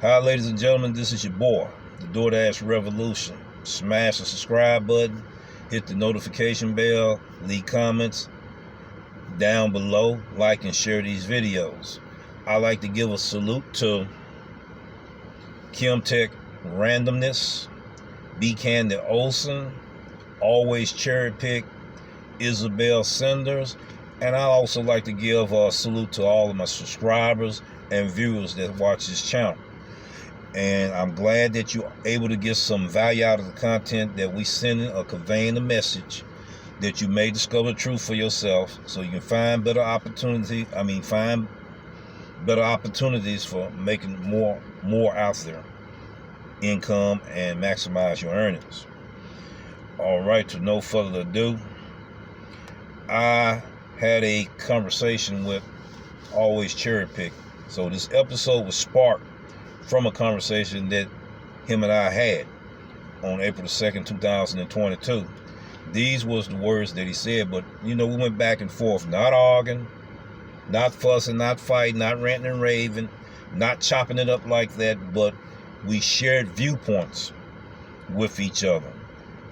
Hi, ladies and gentlemen, this is your boy, the Doordash Revolution. Smash the subscribe button, hit the notification bell, leave comments down below, like and share these videos. I like to give a salute to Kim Tech Randomness, B. Candy Olson, Always Cherry Pick, Isabel Sanders, and I also like to give a salute to all of my subscribers and viewers that watch this channel. And I'm glad that you're able to get some value out of the content that we sending or conveying the message that you may discover the truth for yourself, so you can find better opportunities for making more out there, income, and maximize your earnings. All right, to no further ado, I had a conversation with Always Cherry Pick. So this episode was sparked from a conversation that him and I had on April the 2nd, 2022. These was the words that he said, but we went back and forth, not arguing, not fussing, not fighting, not ranting and raving, not chopping it up like that, but we shared viewpoints with each other.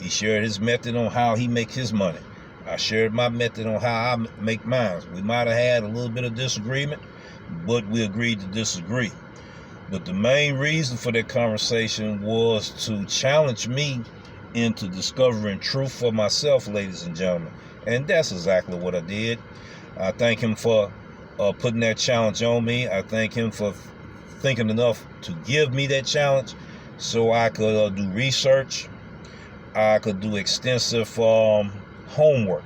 He shared his method on how he make his money. I shared my method on how I make mine. We might have had a little bit of disagreement, but we agreed to disagree. But the main reason for that conversation was to challenge me into discovering truth for myself, ladies and gentlemen. And that's exactly what I did. I thank him for putting that challenge on me. I thank him for thinking enough to give me that challenge so I could do research. I could do extensive homework.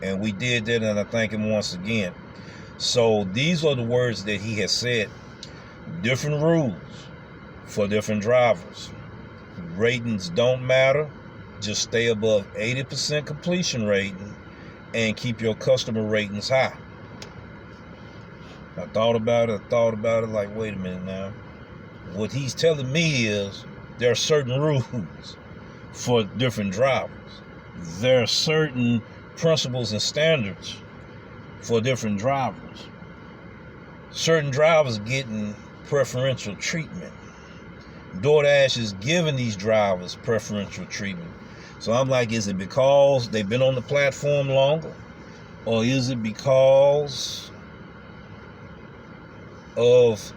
And we did that, and I thank him once again. So these are the words that he has said. Different rules for different drivers. Ratings don't matter. Just stay above 80% completion rating and keep your customer ratings high. I thought about it like, wait a minute now. What he's telling me is there are certain rules for different drivers. There are certain principles and standards for different drivers. Certain drivers getting preferential treatment. Doordash is giving these drivers preferential treatment. So I'm like, is it because they've been on the platform longer? Or is it because of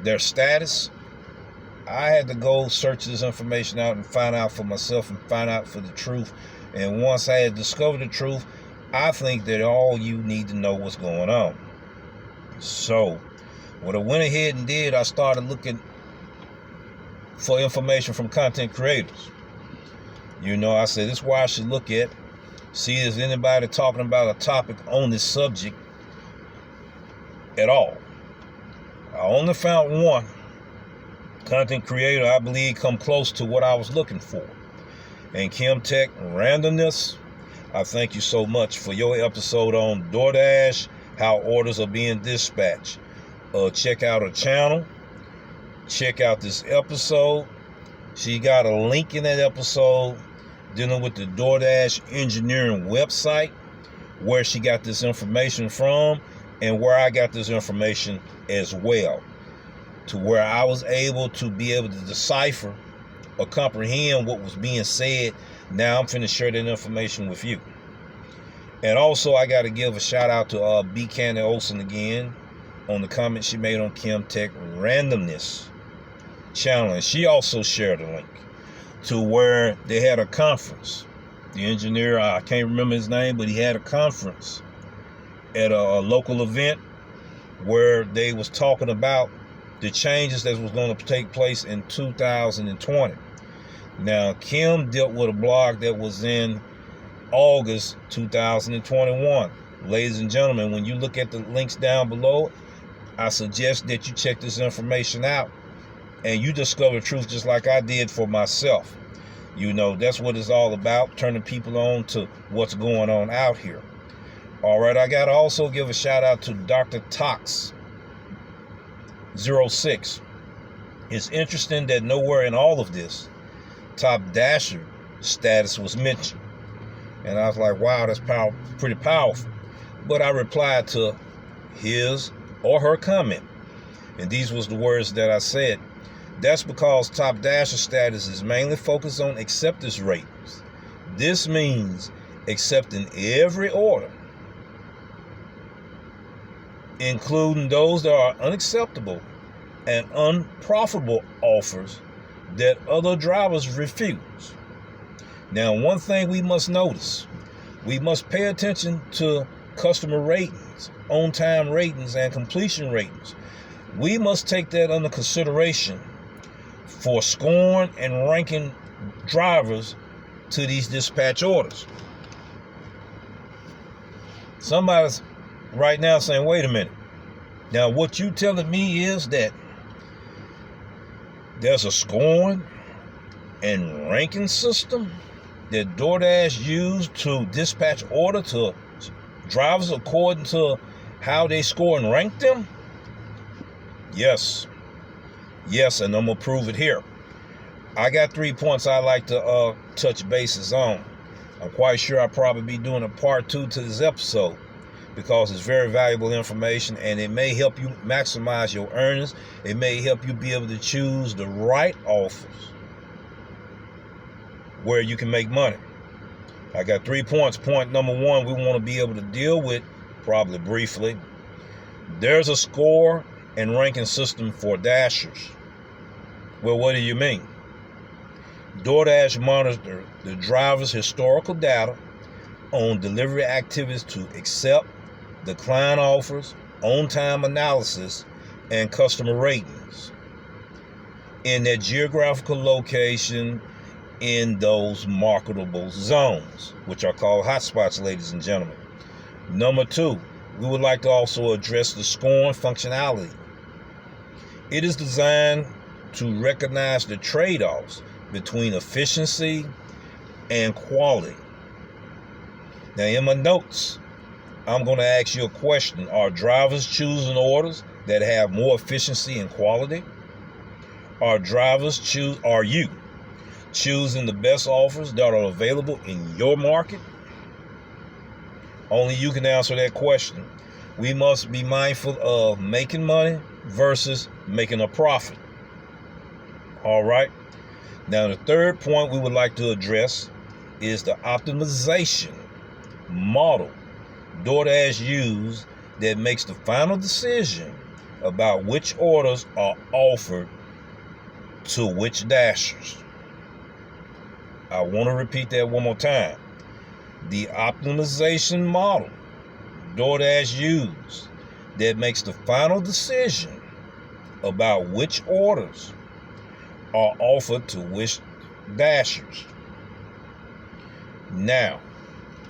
their status? I had to go search this information out and find out for myself and find out for the truth. And once I had discovered the truth, I think that all you need to know what's going on. So what I went ahead and did, I started looking for information from content creators. I said, this is why I should look at, see if there's anybody talking about a topic on this subject at all. I only found one content creator I believe come close to what I was looking for. And Kim Tech Randomness, I thank you so much for your episode on Doordash, how orders are being dispatched. Check out her channel. Check out this episode. She got a link in that episode dealing with the DoorDash engineering website, where she got this information from and where I got this information as well, to where I was able to decipher or comprehend what was being said. Now I'm finna share that information with you. And also I got to give a shout out to B. Candy Olson again on the comment she made on Kim Tech Randomness channel. And she also shared a link to where they had a conference. The engineer, I can't remember his name, but he had a conference at a local event where they was talking about the changes that was going to take place in 2020. Now, Kim dealt with a blog that was in August 2021. Ladies and gentlemen, when you look at the links down below, I suggest that you check this information out and you discover truth just like I did for myself. That's what it's all about, turning people on to what's going on out here. All right, I got to also give a shout out to Dr. Tox 06. It's interesting that nowhere in all of this top dasher status was mentioned. And I was like, wow, that's pretty powerful. But I replied to his or her comment. And these was the words that I said. That's because Top Dasher status is mainly focused on acceptance ratings. This means accepting every order, including those that are unacceptable and unprofitable offers that other drivers refuse. Now, one thing we must notice, we must pay attention to customer ratings, on-time ratings, and completion ratings. We must take that under consideration for scoring and ranking drivers to these dispatch orders. Somebody's right now saying, wait a minute. Now, what you telling me is that there's a scoring and ranking system that DoorDash used to dispatch order to drivers according to how they score and rank them? Yes, and I'm going to prove it here. I got 3 points I'd like to touch bases on. I'm quite sure I'll probably be doing a part 2 to this episode because it's very valuable information and it may help you maximize your earnings. It may help you be able to choose the right offers where you can make money. I got 3 points. Point number 1, we want to be able to deal with, probably briefly, there's a score and ranking system for dashers. Well, what do you mean? DoorDash monitors the driver's historical data on delivery activities to accept, decline offers, on-time analysis, and customer ratings in their geographical location in those marketable zones, which are called hotspots, ladies and gentlemen. Number 2, we would like to also address the scoring functionality. It is designed to recognize the trade-offs between efficiency and quality. Now, in my notes, I'm going to ask you a question. Are drivers choosing orders that have more efficiency and quality? Are you choosing the best offers that are available in your market? Only you can answer that question. We must be mindful of making money versus making a profit. All right. Now, the third point we would like to address is the optimization model DoorDash uses that makes the final decision about which orders are offered to which dashers. I want to repeat that one more time. The optimization model DoorDash uses that makes the final decision about which orders are offered to which dashers. Now,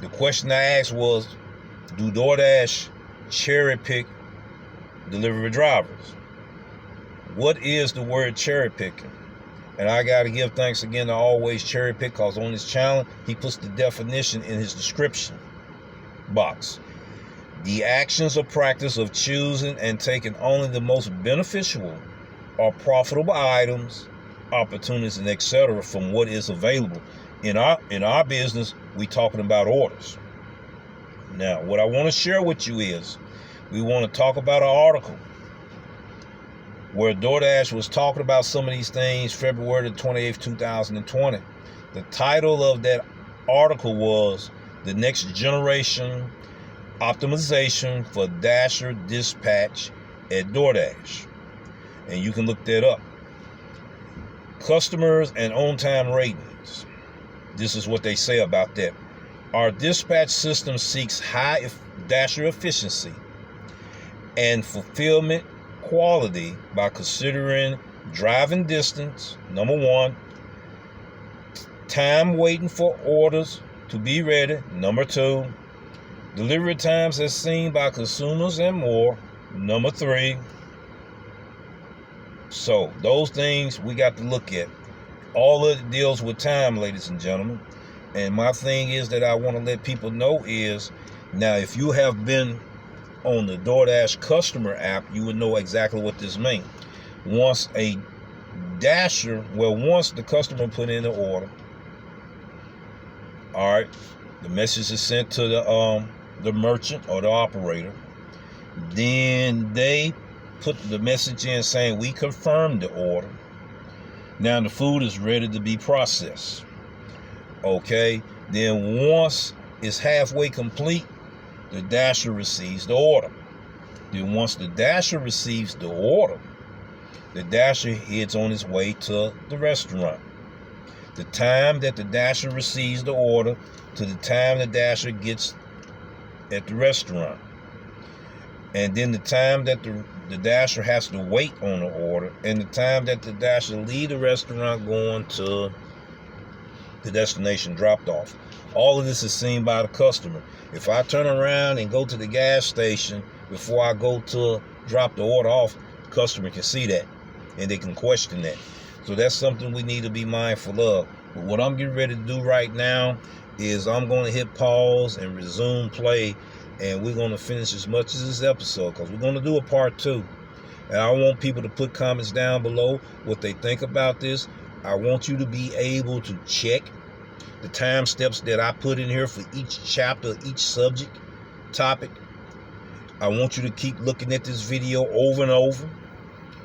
the question I asked was, do DoorDash cherry pick delivery drivers? What is the word cherry picking? And I got to give thanks again to Always Cherry Pick, because on this channel, he puts the definition in his description box. The actions or practice of choosing and taking only the most beneficial or profitable items, opportunities, and etc. from what is available. In our business, we talking about orders. Now, what I want to share with you is, we want to talk about an article where DoorDash was talking about some of these things February 28th, 2020. The title of that article was The Next Generation Optimization for Dasher Dispatch at DoorDash. And you can look that up. Customers and on-time ratings. This is what they say about that. Our dispatch system seeks high dasher efficiency and fulfillment quality by considering driving distance, number 1, time waiting for orders to be ready, number 2, delivery times as seen by consumers and more, number 3. So those things we got to look at. All of it deals with time, ladies and gentlemen. And my thing is that I want to let people know is, now if you have been on the DoorDash customer app, you would know exactly what this means. Once the customer put in the order, all right, the message is sent to the merchant or the operator. Then they put the message in saying, we confirmed the order. Now the food is ready to be processed. Okay, then once it's halfway complete, the dasher receives the order. Then once the dasher receives the order, the dasher heads on his way to the restaurant. The time that the dasher receives the order to the time the dasher gets at the restaurant, and then the time that the dasher has to wait on the order, and the time that the dasher leave the restaurant going to the destination dropped off. All of this is seen by the customer. If I turn around and go to the gas station before I go to drop the order off, the customer can see that and they can question that. So that's something we need to be mindful of. But what I'm getting ready to do right now is I'm going to hit pause and resume play, and we're going to finish as much as this episode, because we're going to do a part 2. And I want people to put comments down below what they think about this. I want you to be able to check the time steps that I put in here for each chapter, each subject, topic. I want you to keep looking at this video over and over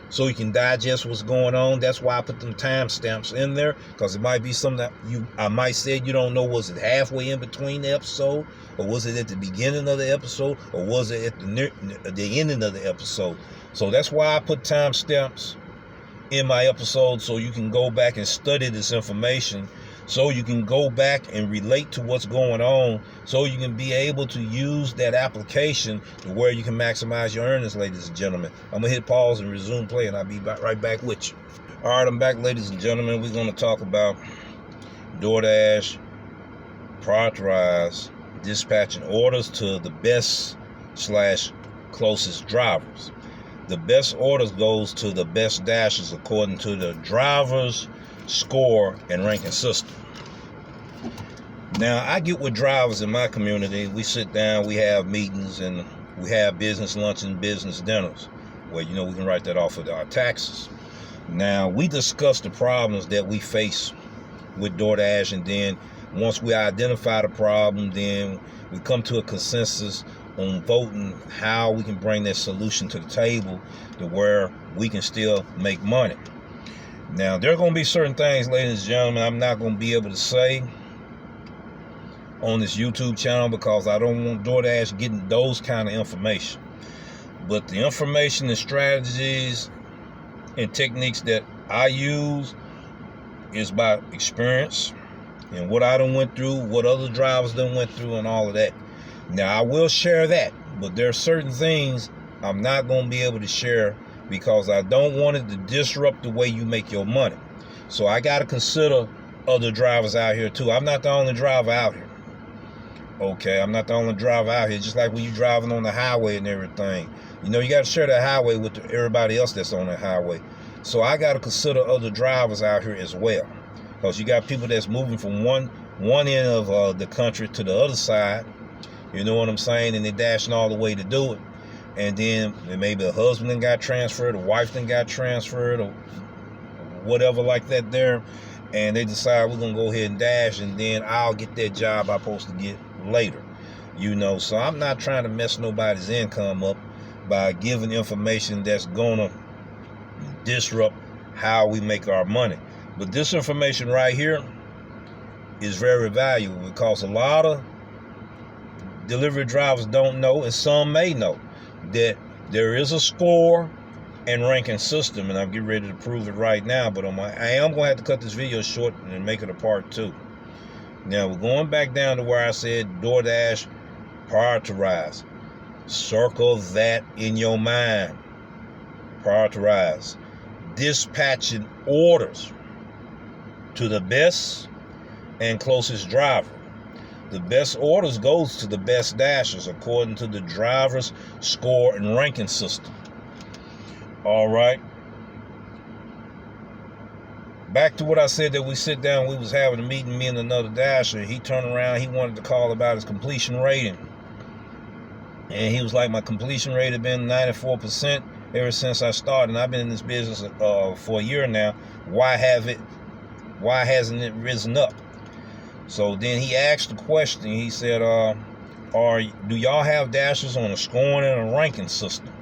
so you can digest what's going on. That's why I put them time stamps in there, because it might be something that I might say you don't know. Was it halfway in between the episode, or was it at the beginning of the episode, or was it at the ending of the episode? So that's why I put time stamps in my episode, so you can go back and study this information, so you can go back and relate to what's going on, so you can be able to use that application to where you can maximize your earnings, ladies and gentlemen. I'm going to hit pause and resume play, and I'll be right back with you. All right, I'm back, ladies and gentlemen. We're going to talk about Doordash prioritized dispatching orders to the best / closest drivers. The best orders goes to the best dashers according to the driver's score and ranking system. Now, I get with drivers in my community. We sit down, we have meetings, and we have business lunch and business dinners where, we can write that off of our taxes. Now, we discuss the problems that we face with DoorDash, and then once we identify the problem, then we come to a consensus on voting how we can bring that solution to the table to where we can still make money. Now, there are going to be certain things, ladies and gentlemen, I'm not going to be able to say on this YouTube channel, because I don't want DoorDash getting those kind of information. But the information and strategies and techniques that I use is by experience and what I done went through, what other drivers done went through, and all of that. Now, I will share that, but there are certain things I'm not going to be able to share, because I don't want it to disrupt the way you make your money. So I got to consider other drivers out here too. I'm not the only driver out here. Okay, I'm not the only driver out here. Just like when you're driving on the highway and everything, you got to share that highway with everybody else that's on the highway. So I got to consider other drivers out here as well, because you got people that's moving from one end of the country to the other side. You know what I'm saying? And they're dashing all the way to do it. And then maybe a husband then got transferred, a wife then got transferred, or whatever like that there. And they decide we're going to go ahead and dash, and then I'll get that job I'm supposed to get later. So I'm not trying to mess nobody's income up by giving information that's going to disrupt how we make our money. But this information right here is very valuable, because a lot of delivery drivers don't know, and some may know, that there is a score and ranking system, and I'm getting ready to prove it right now. But I am going to have to cut this video short and make it a part 2. Now, we're going back down to where I said DoorDash prioritize. Circle that in your mind. Prioritize. Dispatching orders to the best and closest driver. The best orders goes to the best dashers according to the driver's score and ranking system. All right. Back to what I said, that we sit down, we was having a meeting, me and another dasher. He turned around, he wanted to call about his completion rating. And he was like, my completion rate had been 94% ever since I started. And I've been in this business for a year now. Why hasn't it risen up? So then he asked the question. He said, do y'all have dashers on a scoring and a ranking system?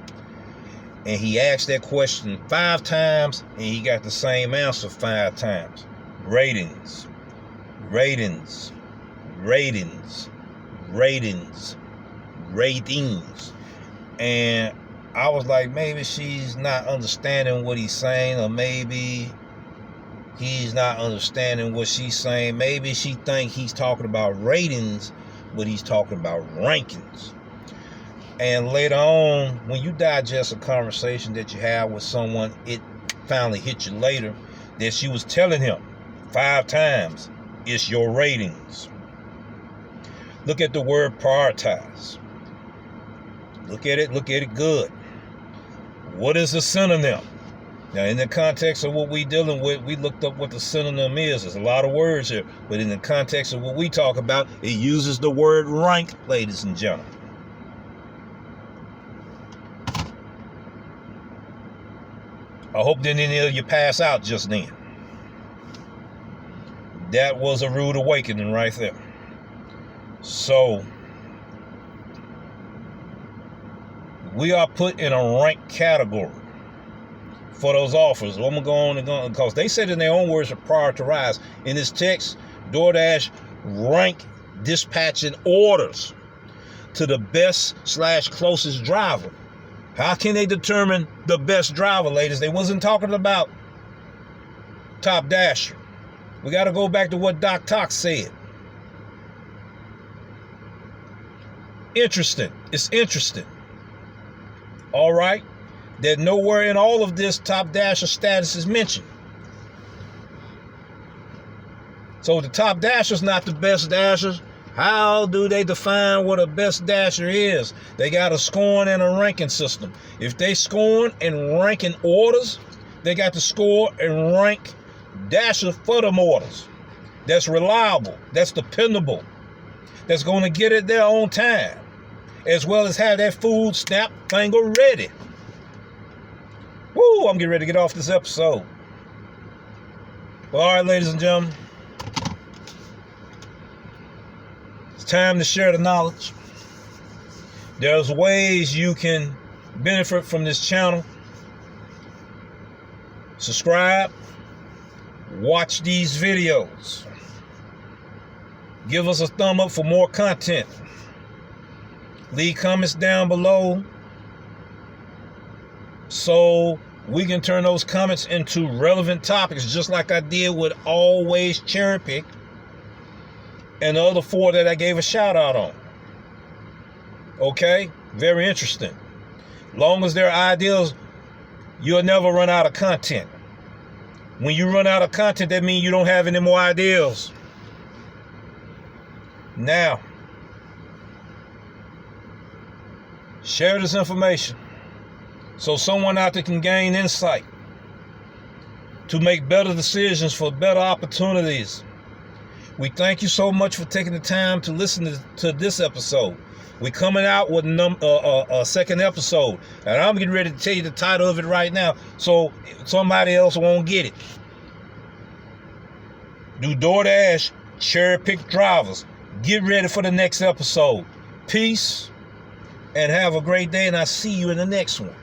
and he asked that question 5 times, and he got the same answer 5 times. Ratings, ratings, ratings, ratings, ratings. And I was like, maybe she's not understanding what he's saying, or maybe he's not understanding what she's saying. Maybe she think he's talking about ratings, but he's talking about rankings. And later on, when you digest a conversation that you have with someone, it finally hit you later that she was telling him 5 times, it's your ratings. Look at the word prioritize. Look at it good. What is the synonym? Now, in the context of what we're dealing with, we looked up what the synonym is. There's a lot of words here, but in the context of what we talk about, it uses the word rank, ladies and gentlemen. I hope didn't any of you pass out just then. That was a rude awakening right there. So, we are put in a rank category for those offers. I'm going to go on and go, because they said in their own words to prioritize. In this text, DoorDash rank dispatching orders to the best/closest driver. How can they determine the best driver, ladies? They wasn't talking about Top Dasher. We got to go back to what Doc Tox said. Interesting. It's interesting. All right. That nowhere in all of this Top Dasher status is mentioned. So the Top Dasher's not the best Dashers. How do they define what a best Dasher is? They got a scoring and a ranking system. If they scoring and ranking orders, they got to score and rank Dasher for them orders. That's reliable. That's dependable. That's going to get it there on time. As well as have that food snap finger ready. Woo, I'm getting ready to get off this episode. Well, all right, ladies and gentlemen. It's time to share the knowledge. There's ways you can benefit from this channel. Subscribe. Watch these videos. Give us a thumb up for more content. Leave comments down below so we can turn those comments into relevant topics, just like I did with Always Cherry Pick and the other 4 that I gave a shout out on. Okay? Very interesting. Long as there are ideas, you'll never run out of content. When you run out of content, that means you don't have any more ideas. Now, share this information so someone out there can gain insight to make better decisions for better opportunities. We thank you so much for taking the time to listen to this episode. We're coming out with a second episode, and I'm getting ready to tell you the title of it right now so somebody else won't get it. Do DoorDash cherry pick drivers. Get ready for the next episode. Peace, and have a great day, and I'll see you in the next one.